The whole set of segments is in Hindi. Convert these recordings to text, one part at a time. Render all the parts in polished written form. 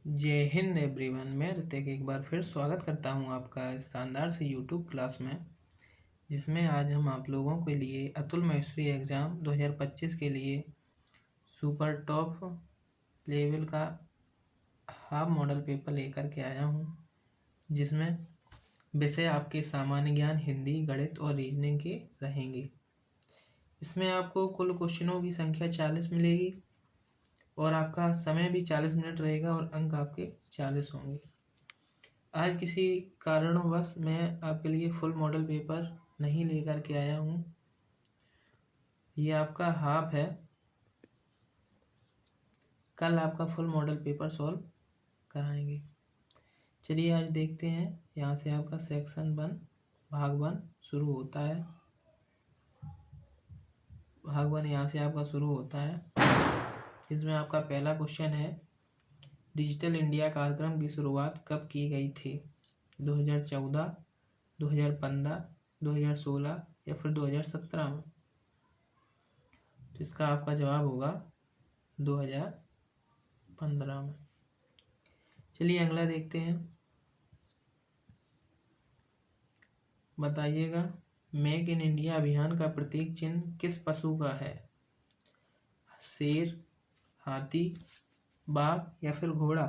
जय हिंद एवरीवन। मैं ऋतिक एक बार फिर स्वागत करता हूं आपका इस शानदार से यूट्यूब क्लास में, जिसमें आज हम आप लोगों के लिए अतुल महेश्वरी एग्ज़ाम 2025 के लिए सुपर टॉप लेवल का हाफ मॉडल पेपर लेकर के आया हूं, जिसमें विषय आपके सामान्य ज्ञान, हिंदी, गणित और रीजनिंग के रहेंगे। इसमें आपको कुल क्वेश्चनों की संख्या 40 मिलेगी और आपका समय भी 40 मिनट रहेगा और अंक आपके 40 होंगे। आज किसी कारणवश मैं आपके लिए फुल मॉडल पेपर नहीं लेकर के आया हूँ। ये आपका हाफ है, कल आपका फुल मॉडल पेपर सॉल्व कराएंगे। चलिए आज देखते हैं। यहाँ से आपका सेक्शन 1 भाग 1 शुरू होता है। भाग 1 यहाँ से आपका शुरू होता है, इसमें आपका पहला क्वेश्चन है, डिजिटल इंडिया कार्यक्रम की शुरुआत कब की गई थी? 2014, 2015, 2016 या फिर 2017 में? तो इसका आपका जवाब होगा 2015 में। चलिए अगला देखते हैं। बताइएगा, मेक इन इंडिया अभियान का प्रतीक चिन्ह किस पशु का है? शेर, हाथी, बाघ या फिर घोड़ा?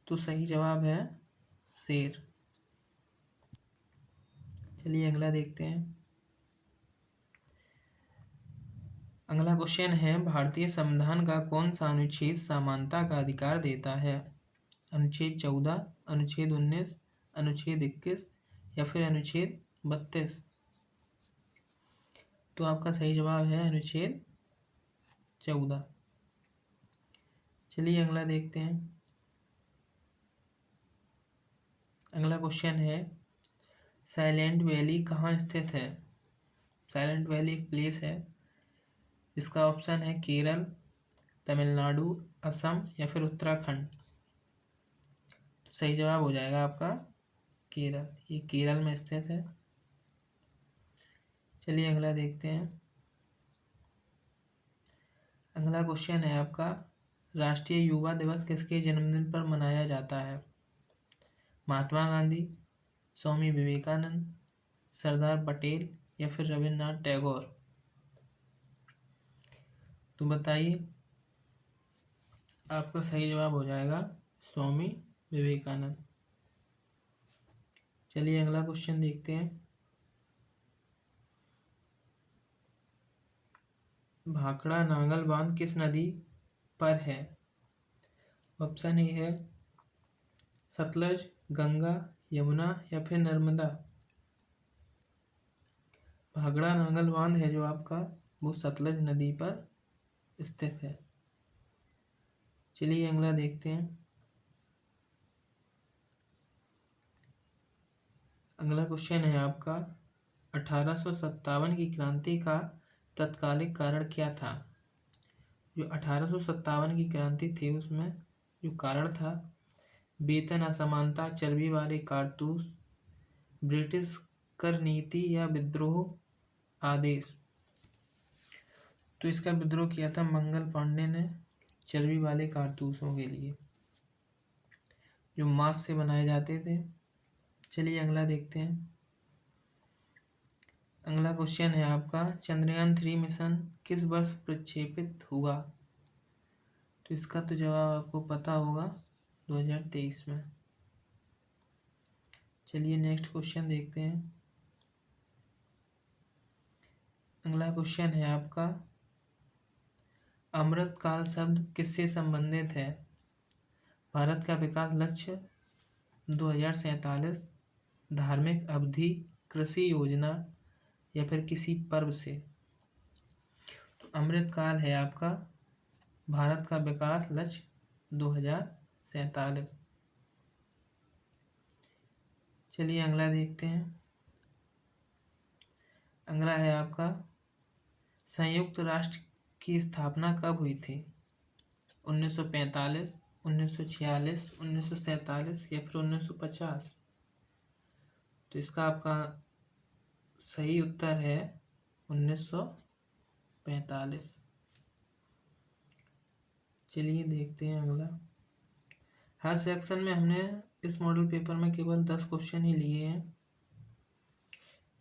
तो सही जवाब है शेर। चलिए अगला देखते हैं। अगला क्वेश्चन है, भारतीय संविधान का कौन सा अनुच्छेद समानता का अधिकार देता है? अनुच्छेद 14, अनुच्छेद 19, अनुच्छेद 21 या फिर अनुच्छेद 32? तो आपका सही जवाब है अनुच्छेद 14। चलिए अगला देखते हैं। अगला क्वेश्चन है, साइलेंट वैली कहाँ स्थित है? साइलेंट वैली एक प्लेस है। इसका ऑप्शन है केरल, तमिलनाडु, असम या फिर उत्तराखंड। तो सही जवाब हो जाएगा आपका केरल। ये केरल में स्थित है। चलिए अगला देखते हैं। अगला क्वेश्चन है आपका, राष्ट्रीय युवा दिवस किसके जन्मदिन पर मनाया जाता है? महात्मा गांधी, स्वामी विवेकानंद, सरदार पटेल या फिर रविन्द्रनाथ टैगोर? तो बताइए, आपका सही जवाब हो जाएगा स्वामी विवेकानंद। चलिए अगला क्वेश्चन देखते हैं। भाखड़ा नांगल बांध किस नदी पर है? ऑप्शन ए है सतलज, गंगा, यमुना या फिर नर्मदा? भाखड़ा नांगल बांध है जो आपका, वो सतलज नदी पर स्थित है। चलिए अगला देखते हैं। अगला क्वेश्चन है आपका, 1857 की क्रांति का तत्कालिक कारण क्या था? जो 1857 की क्रांति थी उसमें जो कारण था, वेतन असमानता, चर्बी वाले कारतूस, ब्रिटिश कर नीति या विद्रोह आदेश? तो इसका विद्रोह किया था मंगल पांडे ने चर्बी वाले कारतूसों के लिए, जो मांस से बनाए जाते थे। चलिए अगला देखते हैं। अगला क्वेश्चन है आपका, चंद्रयान 3 मिशन किस वर्ष प्रक्षेपित हुआ? तो इसका तो जवाब आपको पता होगा 2023 में। चलिए नेक्स्ट क्वेश्चन देखते हैं। अगला क्वेश्चन है आपका, अमृतकाल शब्द किससे संबंधित है? भारत का विकास लक्ष्य 2047, धार्मिक अवधि, कृषि योजना या फिर किसी पर्व से? तो अमृतकाल है आपका भारत का विकास लक्ष्य 2047। चलिए अगला देखते हैं। अगला है आपका, संयुक्त राष्ट्र की स्थापना कब हुई थी? 1945, 1946, 1947 या फिर 1950? तो इसका आपका सही उत्तर है 1945। चलिए देखते हैं अगला। हर सेक्शन में हमने इस मॉडल पेपर में केवल 10 क्वेश्चन ही लिए हैं।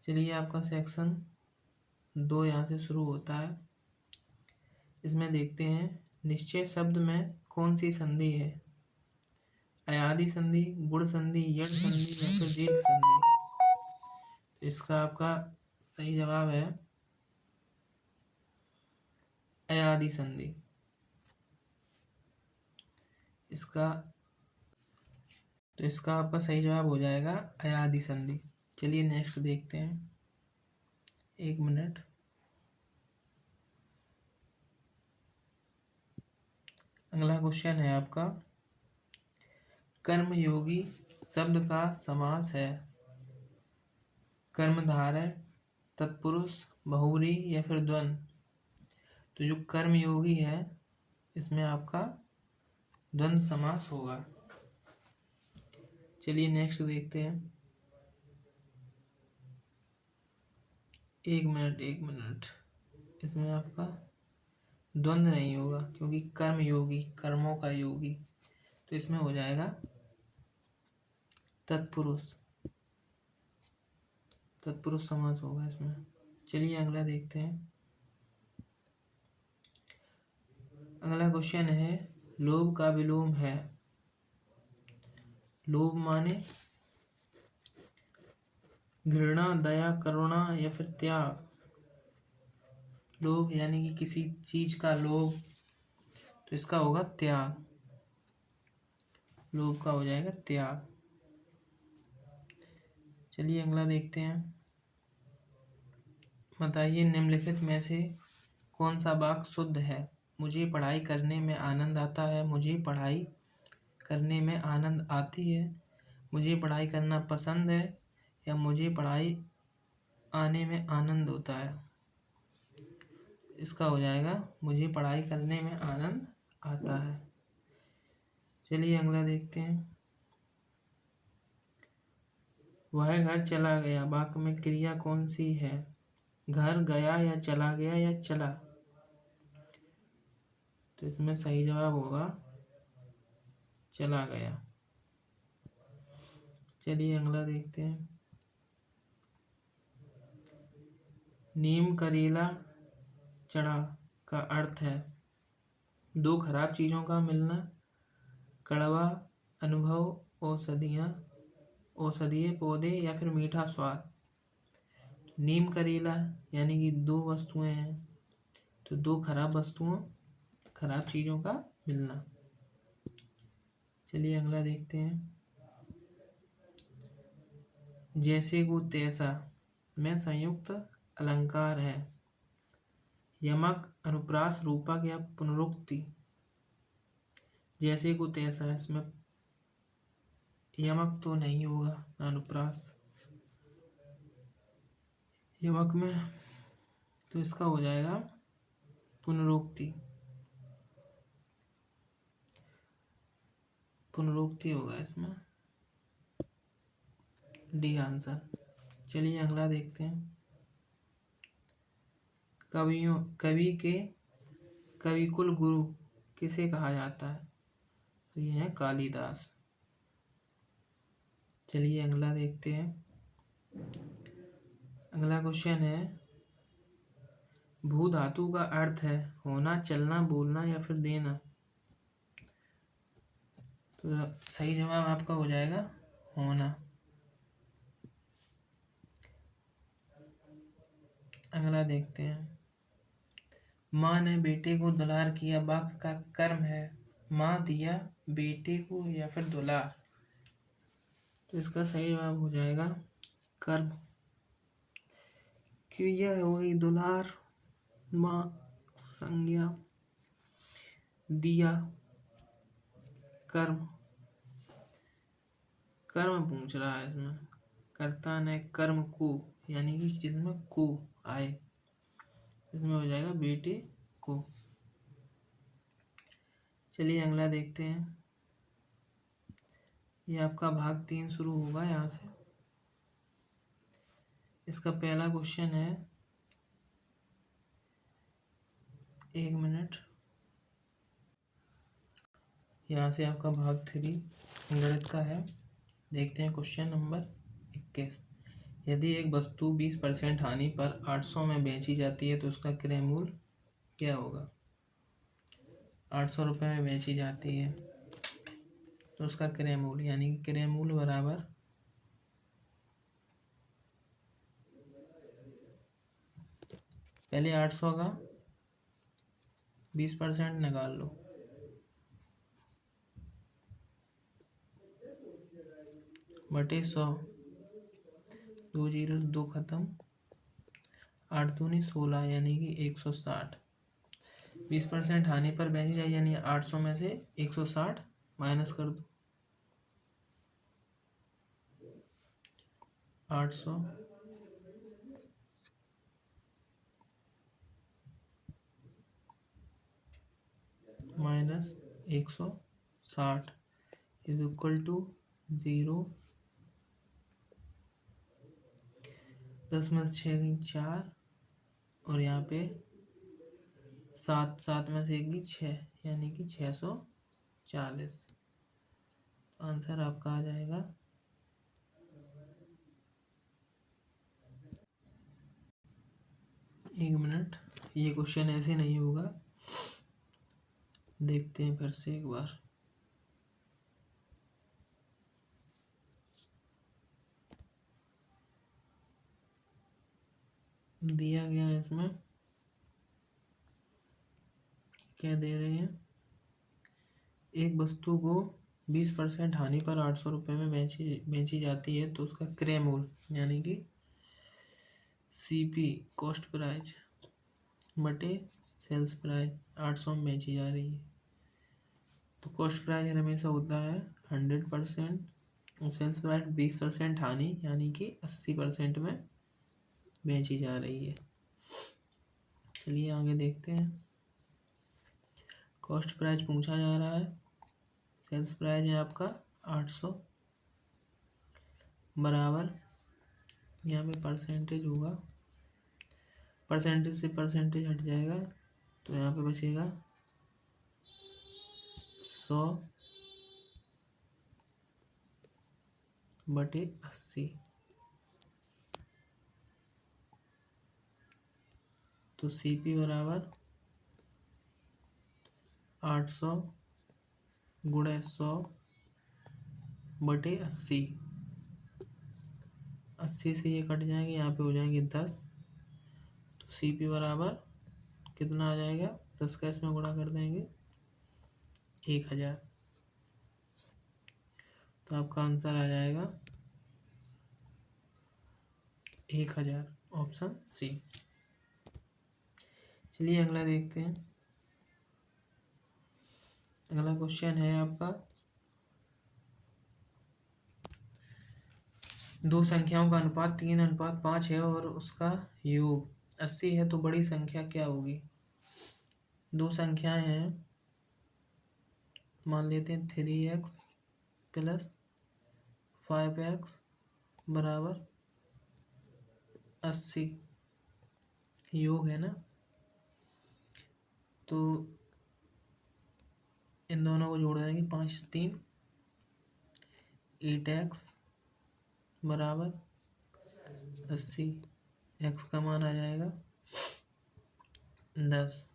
चलिए आपका सेक्शन 2 यहाँ से शुरू होता है। इसमें देखते हैं निश्चय शब्द में कौन सी संधि है। अयादि संधि, गुण संधि, यण संधि या फिर दीर्घ संधि। इसका आपका सही जवाब है अयादि संधि। इसका आपका सही जवाब हो जाएगा अयादि संधि। चलिए नेक्स्ट देखते हैं। 1 मिनट। अगला क्वेश्चन है आपका, कर्मयोगी शब्द का समास है कर्मधारय, तत्पुरुष, बहुव्रीहि या फिर द्वंद्व। तो जो कर्मयोगी है इसमें आपका द्वंद्व समास होगा। चलिए नेक्स्ट देखते हैं। 1 मिनट। इसमें आपका द्वंद्व नहीं होगा क्योंकि कर्मयोगी, कर्मों का योगी, तो इसमें हो जाएगा तत्पुरुष समास होगा इसमें। चलिए अगला देखते हैं। अगला क्वेश्चन है, लोभ का विलोम है। लोभ माने घृणा, दया, करुणा या फिर त्याग। लोभ यानी कि किसी चीज का लोभ, तो इसका होगा त्याग। लोभ का हो जाएगा त्याग। चलिए अगला देखते हैं। बताइए निम्नलिखित में से कौन सा वाक्य शुद्ध है। मुझे पढ़ाई करने में आनंद आता है, मुझे पढ़ाई करने में आनंद आती है, मुझे पढ़ाई करना पसंद है या मुझे पढ़ाई आने में आनंद होता है। इसका हो जाएगा मुझे पढ़ाई करने में आनंद आता है। चलिए अगला देखते हैं। वह घर चला गया वाक्य में क्रिया कौन सी है। घर गया या चला गया या चला। तो इसमें सही जवाब होगा चला गया। चलिए अगला देखते हैं। नीम करेला चढ़ा का अर्थ है दो खराब चीजों का मिलना, कड़वा अनुभव, औषधीय पौधे या फिर मीठा स्वाद। नीम करेला यानी कि दो वस्तुएं हैं, तो दो खराब चीजों का मिलना। चलिए अगला देखते हैं। जैसे को तैसा में संयुक्त अलंकार है। यमक, अनुप्रास, रूपक या पुनरुक्ति। जैसे को तैसा, इसमें यमक तो नहीं होगा, अनुप्रास यमक में, तो इसका हो जाएगा पुनरुक्ति होगा इसमें, डी आंसर। चलिए अगला देखते हैं। कविकुल गुरु किसे कहा जाता है। तो ये है कालिदास। चलिए अगला देखते हैं। अगला क्वेश्चन है, भू धातु का अर्थ है होना, चलना, बोलना या फिर देना। तो सही जवाब आपका हो जाएगा होना। अगला देखते हैं। माँ ने बेटे को दुलार किया वाक्य का कर्म है माँ दिया बेटे को या फिर दुलार। तो इसका सही जवाब हो जाएगा कर्म। क्रिया होगी दुलार, माँ संज्ञा, दिया कर्म पूछ रहा है इसमें। कर्ता ने कर्म को, यानी कि जिसमें को आए, इसमें हो जाएगा बेटे को। चलिए अगला देखते हैं। ये आपका भाग 3 शुरू होगा यहाँ से। इसका पहला क्वेश्चन है, 1 मिनट। यहाँ से आपका भाग 3 गणित का है। देखते हैं क्वेश्चन नंबर 21। यदि एक वस्तु 20% हानि पर 800 में बेची जाती है तो उसका क्रय मूल्य क्या होगा। 800 रुपये में बेची जाती है तो उसका क्रय मूल्य यानी कि क्रय मूल्य बराबर पहले 800 का 20% निकाल लो, बटे 100, 2 जीरो 2 खत्म, 8 दूनी 16 यानी कि 160। 20% हानि पर बेची जाए यानी 800 में से 160 माइनस कर दो। 800 माइनस 160 इज इक्वल टू 0। 10 में से 6 गई 4 और यहाँ पे 7 7 में से 1 गई 6 यानी कि 640। तो आंसर आपका आ जाएगा 1 मिनट। ये क्वेश्चन ऐसे नहीं होगा, देखते हैं फिर से एक बार। दिया गया है इसमें क्या दे रहे हैं, एक वस्तु को 20% हानि पर 800 रुपये में बेची जाती है तो उसका क्रय मूल्य यानी कि सीपी कॉस्ट प्राइस बटे सेल्स प्राइस 800 में बेची जा रही है। तो कॉस्ट प्राइस हमेशा होता है 100% और सेल्स प्राइस 20% हानि यानी कि 80% में बेची जा रही है। चलिए आगे देखते हैं। कॉस्ट प्राइस पूछा जा रहा है, सेल्स प्राइस है आपका 800 बराबर, यहाँ पे परसेंटेज होगा, परसेंटेज से परसेंटेज हट जाएगा तो यहाँ पे बचेगा 100 बटे 80। तो सीपी बराबर 800 गुणे 100 बटे 80। 80 से ये कट जाएंगे, यहाँ पे हो जाएंगे 10। तो सीपी बराबर कितना आ जाएगा, 10 का इसमें गुणा कर देंगे 1000। तो आपका आंसर आ जाएगा 1000, ऑप्शन सी। चलिए अगला देखते हैं। अगला क्वेश्चन है आपका, दो संख्याओं का अनुपात 3:5 है और उसका योग 80 है तो बड़ी संख्या क्या होगी। दो संख्याएं हैं, मान लेते हैं 3x प्लस 5x बराबर 80, योग है ना। तो इन दोनों को जोड़ देंगे, 5 3 8x बराबर 80। x का मान आ जाएगा 10।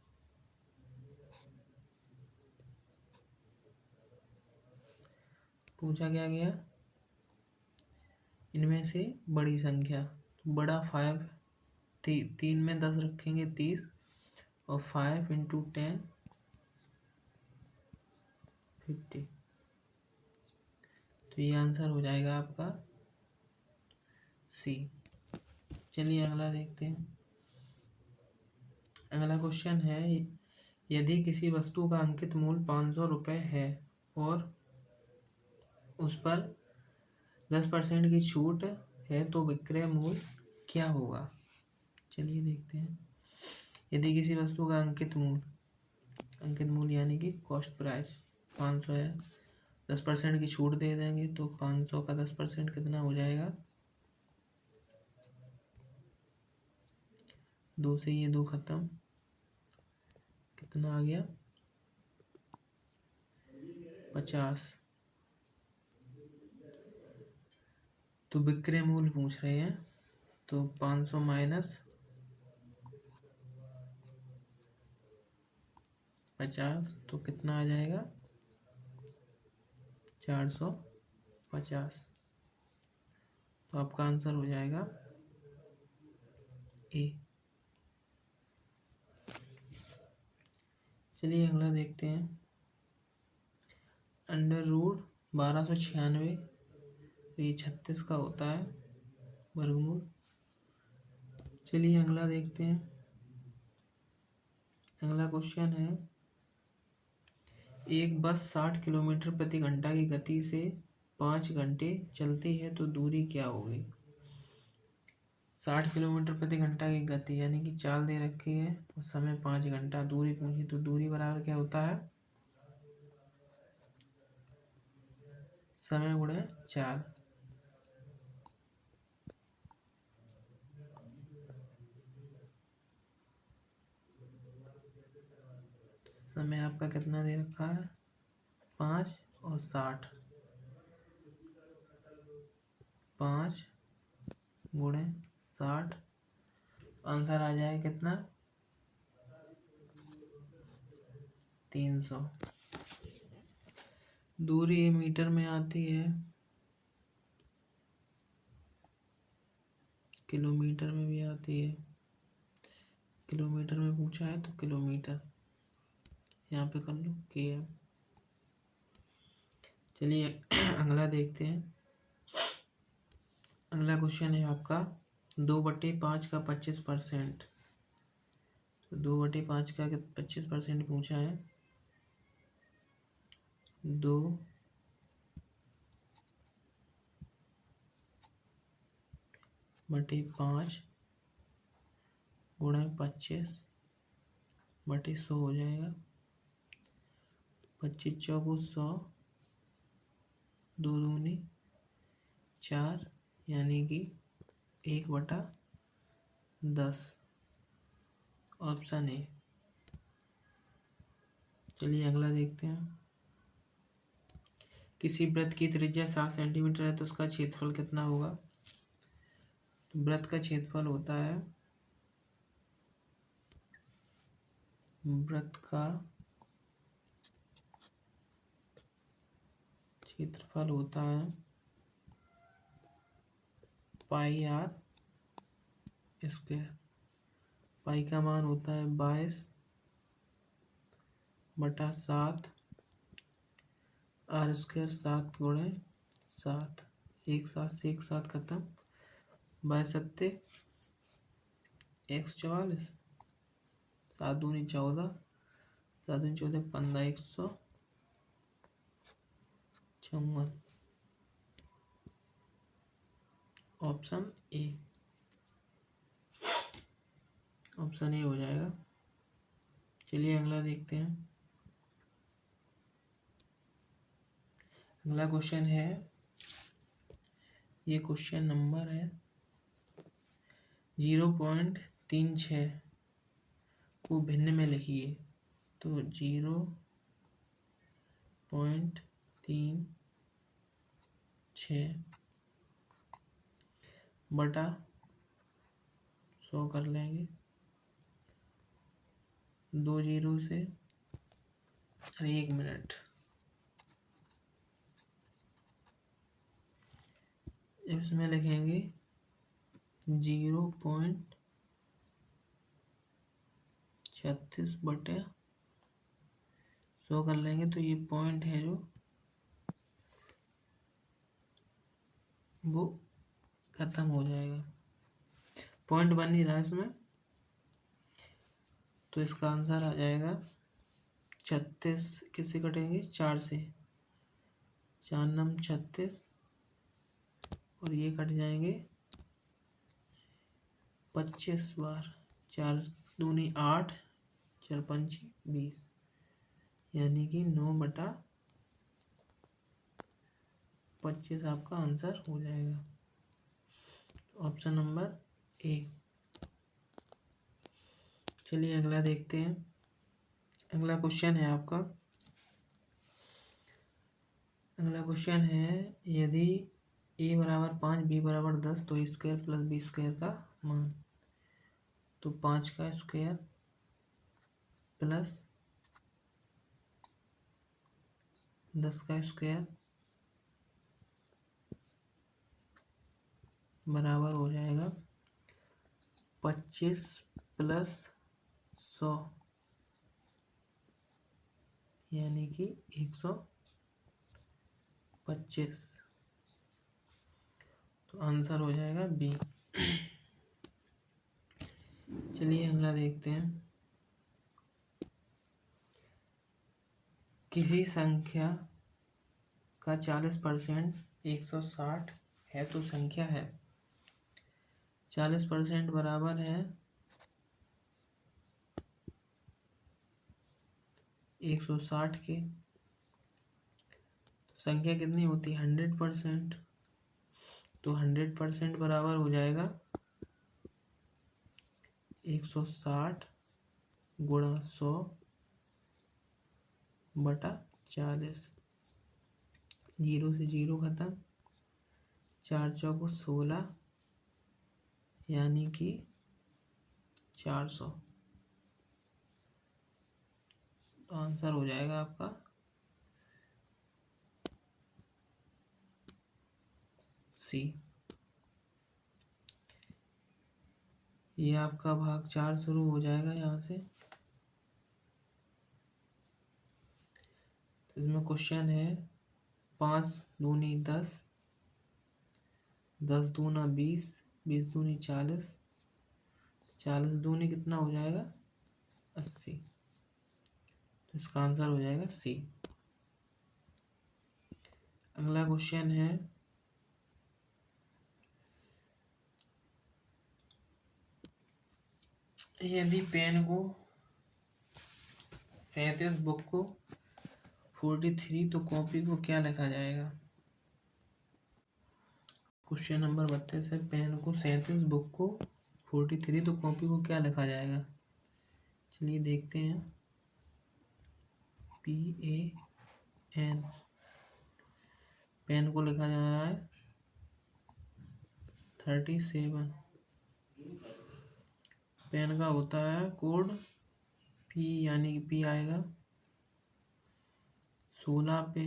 पूछा क्या गया, इनमें से बड़ी संख्या, तो बड़ा 5, 3 में 10 रखेंगे 30 और 5 इंटू 10 50। तो ये आंसर हो जाएगा आपका सी। चलिए अगला देखते हैं। अगला क्वेश्चन है, यदि किसी वस्तु का अंकित मूल्य 500 रुपये है और उस पर 10% की छूट है तो विक्रय मूल्य क्या होगा। चलिए देखते हैं। यदि किसी वस्तु का अंकित मूल्य यानी कि कॉस्ट प्राइस 500 है, 10% की छूट दे देंगे तो 500 का 10% कितना हो जाएगा, 2 से ये 2 खत्म, कितना आ गया 50। तो विक्रय मूल्य पूछ रहे हैं, तो 500 माइनस 50 तो कितना आ जाएगा, 450। तो आपका आंसर हो जाएगा ए। चलिए अगला देखते हैं। अंडर रूट 1296, तो ये 36 का होता है वर्गमूल। चलिए अगला देखते हैं। अगला क्वेश्चन है, एक बस 60 किलोमीटर प्रति घंटा की गति से 5 घंटे चलती है तो दूरी क्या होगी। 60 किलोमीटर प्रति घंटा की गति यानी कि चाल दे रखी है और समय 5 घंटा, दूरी पूछी, तो दूरी बराबर क्या होता है, समय गुणे चाल। समय आपका कितना दे रखा है, 5 और 60, 5 गुणे 60, आंसर आ जाए कितना, 300। दूरी मीटर में आती है, किलोमीटर में भी आती है। किलोमीटर में पूछा है तो किलोमीटर यहाँ पे कर लो km। चलिए अगला देखते हैं। अगला क्वेश्चन है आपका 2/5 का 25%। तो 2/5 का 25% पूछा है। 2/5 गुणा 25/100 हो जाएगा। 25 चौको 100, 2 दूनी 4 यानी कि 1/10, ऑप्शन ए। चलिए अगला देखते हैं। किसी वृत्त की त्रिज्या 7 सेंटीमीटर है तो उसका क्षेत्रफल कितना होगा। तो वृत्त का क्षेत्रफल होता है, वृत्त का क्षेत्रफल होता है पाई आर स्क्वायर। पाई का मान होता है 22/7, आर स्क्वायर 7 गुणे 7, एक साथ से एक साथ खत्म, 22 144, 7 दूनी 14, 7 दूनी 14 15, 156, ऑप्शन ए। ऑप्शन ए हो जाएगा। चलिए अगला देखते हैं। अगला क्वेश्चन है, ये क्वेश्चन नंबर है 0.36 को भिन्न में लिखिए। तो 0.36 बटा 100 कर लेंगे, 2 जीरो से, अरे 1 मिनट, इसमें लिखेंगे 0.36/100 कर लेंगे तो ये पॉइंट है जो वो खत्म हो जाएगा, पॉइंट बन नहीं रहा इसमें। तो इसका आंसर आ जाएगा 36, किससे कटेंगे, 4 से, 4 नम 36 और ये कट जाएंगे 25 बार, 4 दूनी 8, 4 पंची 20, यानी कि 9/25 आपका आंसर हो जाएगा, ऑप्शन नंबर ए। चलिए अगला देखते हैं। अगला क्वेश्चन है आपका अगला क्वेश्चन है, यदि a बराबर 5 b बराबर 10 तो स्क्वायर प्लस बी स्क्वायर का मान। तो 5 का स्क्वायर प्लस 10 का स्क्वायर बराबर हो जाएगा 25 प्लस 100 यानी कि 125। तो आंसर हो जाएगा बी। चलिए अगला देखते हैं। किसी संख्या का 40% 160 है तो संख्या है। 40% बराबर है 160 के। संख्या कितनी होती है? 100%। तो 100% बराबर हो जाएगा 160 गुणा 100 बटा 40। 0 से 0 खत्म, 4 चौको 16 यानी कि 400। तो आंसर हो जाएगा आपका सी। ये आपका भाग 4 शुरू हो जाएगा यहाँ से। तो इसमें क्वेश्चन है 5 दूनी 10, 10 दूना 20, 20 दूनी 40, 40 दूनी कितना हो जाएगा? 80। तो इसका आंसर हो जाएगा सी। अगला क्वेश्चन है, यदि पेन को 37, बुक को 43 तो कॉपी को क्या लिखा जाएगा? क्वेश्चन नंबर 32 है, पेन को 37, बुक को 43 तो कॉपी को क्या लिखा जाएगा? चलिए देखते हैं। PAN, पेन को लिखा जा रहा है 37। पेन का होता है कोड P, यानी कि P आएगा 16 पे।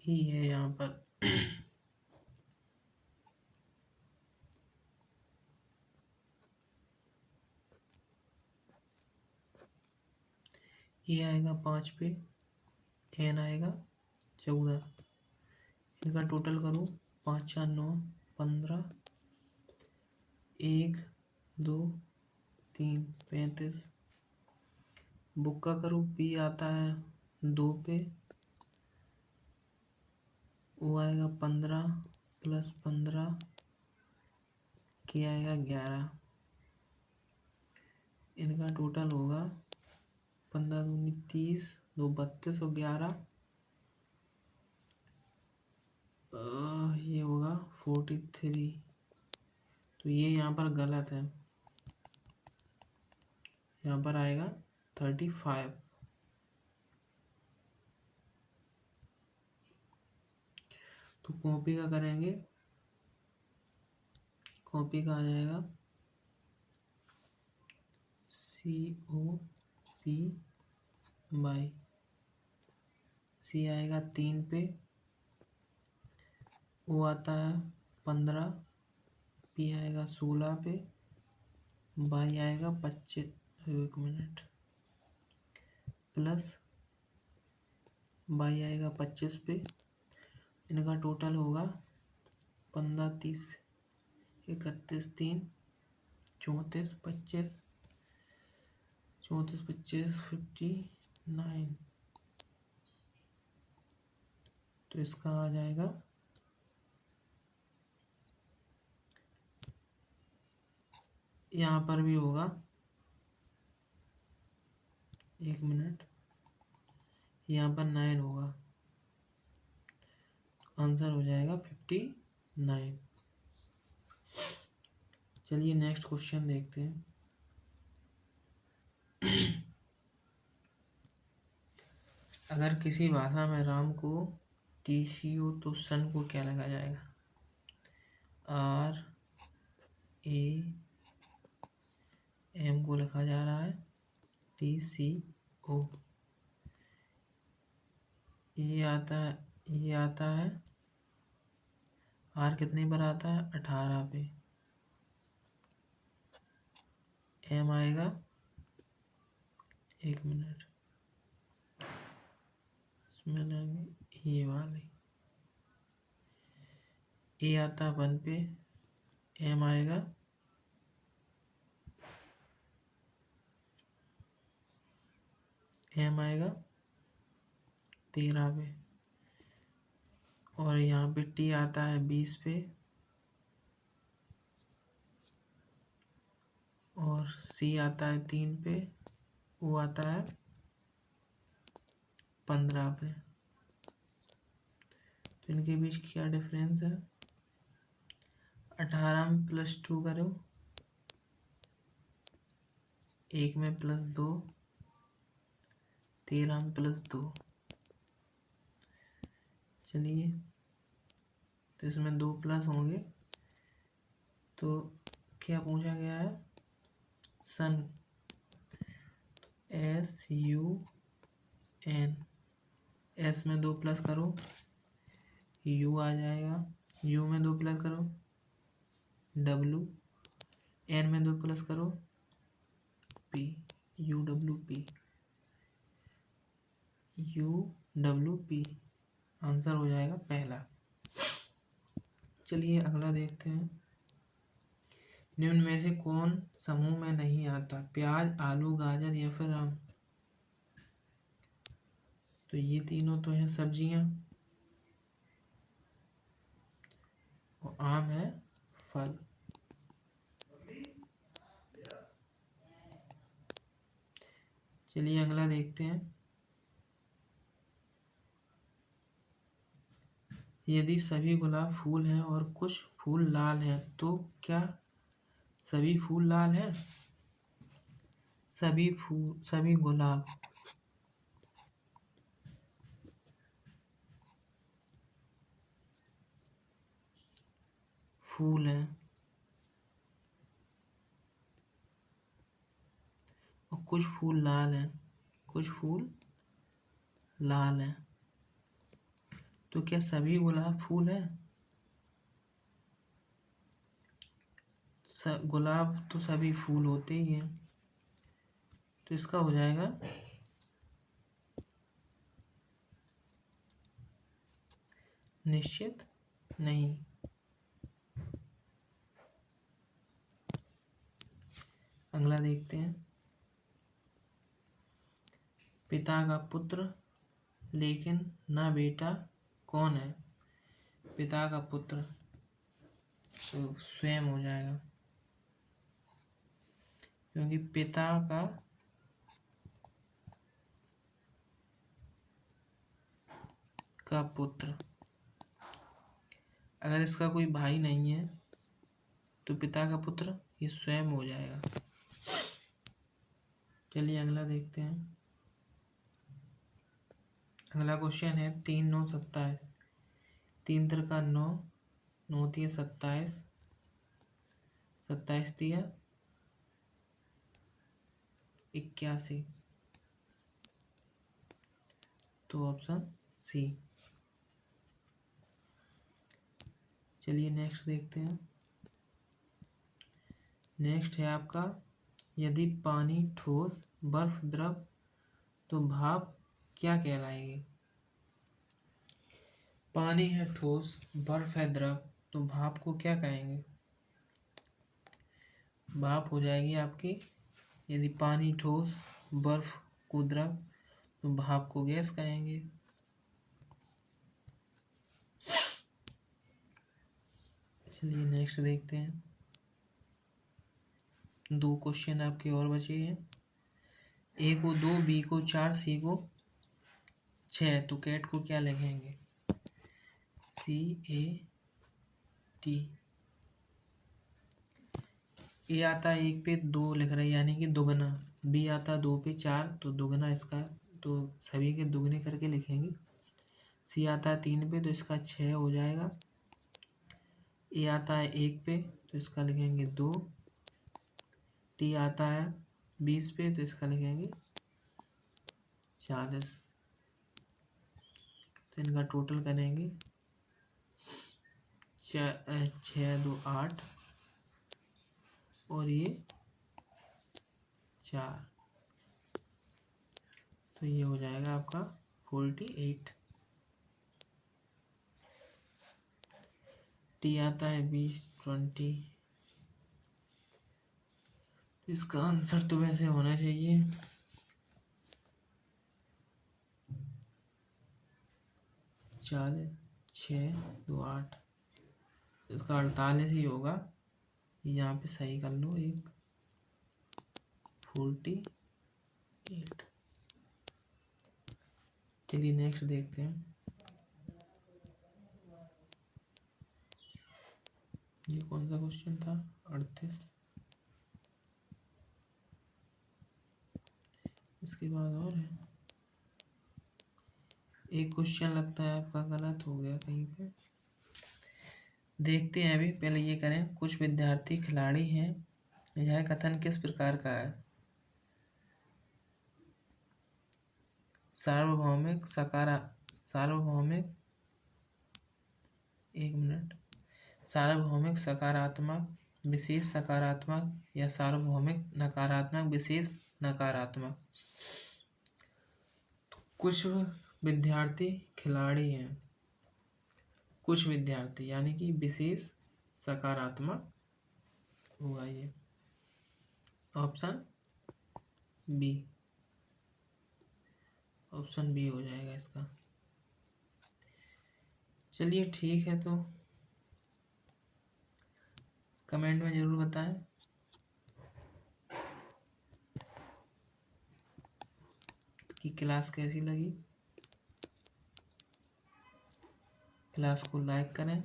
E है यहाँ पर। E आएगा 5 पे, N आएगा 14। इनका टोटल करूँ, 5 4 9 15, 1 2 3 35। बुक का करूँ, P आता है 2 पे, O आएगा 15 प्लस 15, K आएगा 11। इनका टोटल होगा 15 दूनी 30, 2 32 और 11 ये होगा 43। तो ये यहाँ पर गलत है, यहाँ पर आएगा 35। तो कॉपी का करेंगे, कॉपी का आ जाएगा COP बाई C आएगा 3 पे, O आता है 15, P आएगा 16 पे, बाई आएगा 25, 1 मिनट, प्लस बाई आएगा 25 पे। इनका टोटल होगा 15 30 31 3 34 25, 34 25 59। तो इसका आ जाएगा यहाँ पर भी होगा, 1 मिनट, यहाँ पर 9 होगा। आंसर हो जाएगा 59। चलिए नेक्स्ट क्वेश्चन देखते हैं। अगर किसी भाषा में राम को टी हो तो सन को क्या लिखा जाएगा? RAM को लिखा जा रहा है TCO। ये आता है R कितने पर आता है? 18 पे। M आएगा, एक मिनट, इसमें लेंगे ये वाली। A आता है 1 पे, M आएगा 13 पे, और यहाँ पे T आता है 20 पे, और C आता है 3 पे, O आता है 15 पे। तो इनके बीच क्या डिफरेंस है? 18 में +2 करो, 1 में +2, 13 में +2। चलिए, तो इसमें 2 प्लस होंगे। तो क्या पूछा गया है? सन। SUN, S में 2 प्लस करो, U आ जाएगा, U में 2 प्लस करो W, N में 2 प्लस करो P, UWP, आंसर हो जाएगा पहला। चलिए अगला देखते हैं। निम्न में से कौन समूह में नहीं आता? प्याज, आलू, गाजर या फिर आम? तो ये तीनों तो हैं सब्जियां, और आम है फल। चलिए अगला देखते हैं। यदि सभी गुलाब फूल हैं और कुछ फूल लाल हैं तो क्या सभी फूल लाल हैं? सभी गुलाब फूल हैं और कुछ फूल लाल हैं, तो क्या सभी गुलाब फूल हैं? गुलाब तो सभी फूल होते ही हैं, तो इसका हो जाएगा निश्चित नहीं। अगला देखते हैं। पिता का पुत्र लेकिन ना बेटा कौन है? पिता का पुत्र तो स्वयं हो जाएगा, क्योंकि पिता का पुत्र, अगर इसका कोई भाई नहीं है तो पिता का पुत्र ये स्वयं हो जाएगा। चलिए अगला देखते हैं। अगला क्वेश्चन है 3 9 27, 3 तिरका 9, 9 तिया 27, 27 तिया 81, तो ऑप्शन सी। चलिए नेक्स्ट देखते हैं। नेक्स्ट है आपका, यदि पानी ठोस, बर्फ द्रव तो भाप क्या कहलाएगी? पानी है ठोस, बर्फ है द्रव, तो भाप को क्या कहेंगे? भाप हो जाएगी आपकी, यदि पानी ठोस, बर्फ को द्रव, तो भाप को गैस कहेंगे। चलिए नेक्स्ट देखते हैं। 2 क्वेश्चन आपके और बचे हैं। A को 2, B को 4, C को 6, तो कैट को क्या लिखेंगे? CAT। A आता है 1 पे 2 लिख रहे हैं, यानी कि दुगना। B आता है 2 पे 4, तो दुगना इसका, तो तो सभी के दुगने करके लिखेंगे। सी आता है 3 पे तो इसका 6 हो जाएगा। ए आता है 1 पे तो इसका लिखेंगे 2। टी आता है 20 पे तो इसका लिखेंगे 40। तो इनका टोटल करेंगे 6 2 8 और ये 4, तो ये हो जाएगा आपका 48। टी आता है 20 20। इसका आंसर तो वैसे होना चाहिए 40 6 2 8, इसका 48 ही होगा। यहाँ पे सही कर लो एक 48। चलिए नेक्स्ट देखते हैं। ये कौन सा क्वेश्चन था? 38। इसके बाद और है एक क्वेश्चन, लगता है आपका गलत हो गया कहीं पे। देखते हैं अभी, पहले ये करें। कुछ विद्यार्थी खिलाड़ी हैं, यह कथन किस प्रकार का है? सार्वभौमिक सार्वभौमिक सकारात्मक विशेष सकारात्मक या सार्वभौमिक नकारात्मक विशेष नकारात्मक। कुछ विद्यार्थी खिलाड़ी हैं, कुछ विद्यार्थी यानी कि विशेष सकारात्मक होगा ये, ऑप्शन बी। ऑप्शन बी हो जाएगा इसका। चलिए ठीक है, तो कमेंट में ज़रूर बताएं कि क्लास कैसी लगी। क्लास को लाइक करें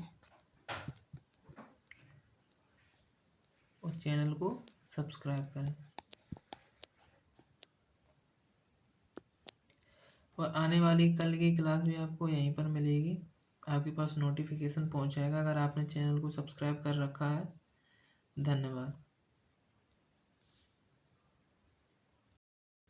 और चैनल को सब्सक्राइब करें। और आने वाली कल की क्लास भी आपको यहीं पर मिलेगी, आपके पास नोटिफिकेशन पहुंच जाएगा अगर आपने चैनल को सब्सक्राइब कर रखा है। धन्यवाद।